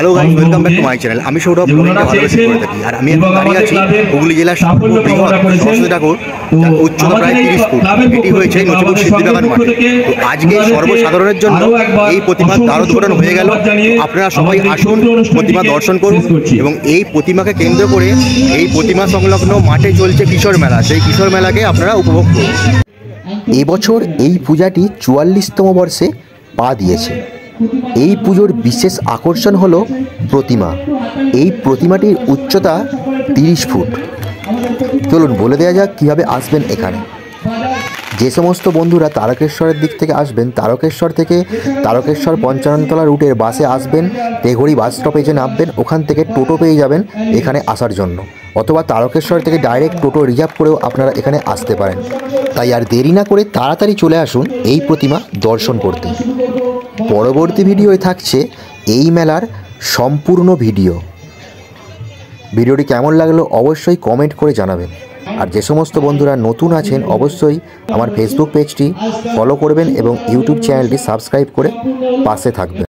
Hello guys, welcome back to my channel. আমি সৌরভ ভালোবেসে করে থাকি, আর আমি এখন দাঁড়িয়ে আছি হুগলি জেলার বৃহৎ সরস্বতী ঠাকুর, যার উচ্চতা প্রায় 30 ফুট। এটি হয়েছে নচিপুর সিদ্ধিবাগান মাঠে। তো আজকে সর্বসাধারণের জন্য এই প্রতিমার দ্বারোদ্ঘাটন হয়ে গেল। আপনারা সবাই আসুন, প্রতিমা দর্শন করুন। এবং এই প্রতিমাকে কেন্দ্র করে এই প্রতিমা সংলগ্ন মাঠে চলছে কিশোর মেলা। সেই কিশোর মেলাকে আপনারা উপভোগ করুন। এবছর এই পূজাটি 44তম বর্ষে পা দিয়েছে। এই পুজোর বিশেষ আকর্ষণ হলো প্রতিমা। এই প্রতিমাটির উচ্চতা 30 ফুট। চলুন বলে দেওয়া যাক কীভাবে আসবেন এখানে। যে সমস্ত বন্ধুরা তারকেশ্বরের দিক থেকে আসবেন, তারকেশ্বর থেকে তারকেশ্বর পঞ্চাননতলা রুটের বাসে আসবেন, তেঘড়ি বাস স্টপেজে নামবেন, ওখান থেকে টোটো পেয়ে যাবেন এখানে আসার জন্য। অথবা তারকেশ্বর থেকে ডাইরেক্ট টোটো রিজার্ভ করেও আপনারা এখানে আসতে পারেন। তাই আর দেরি না করে তাড়াতাড়ি চলে আসুন এই প্রতিমা দর্শন করতে। পরবর্তী ভিডিওয়ে থাকছে এই মেলার সম্পূর্ণ ভিডিওটি কেমন লাগলো অবশ্যই কমেন্ট করে জানাবেন। আর যে সমস্ত বন্ধুরা নতুন আছেন অবশ্যই আমার ফেসবুক পেজটি ফলো করবেন এবং ইউটিউব চ্যানেলটি সাবস্ক্রাইব করে পাশে থাকবেন।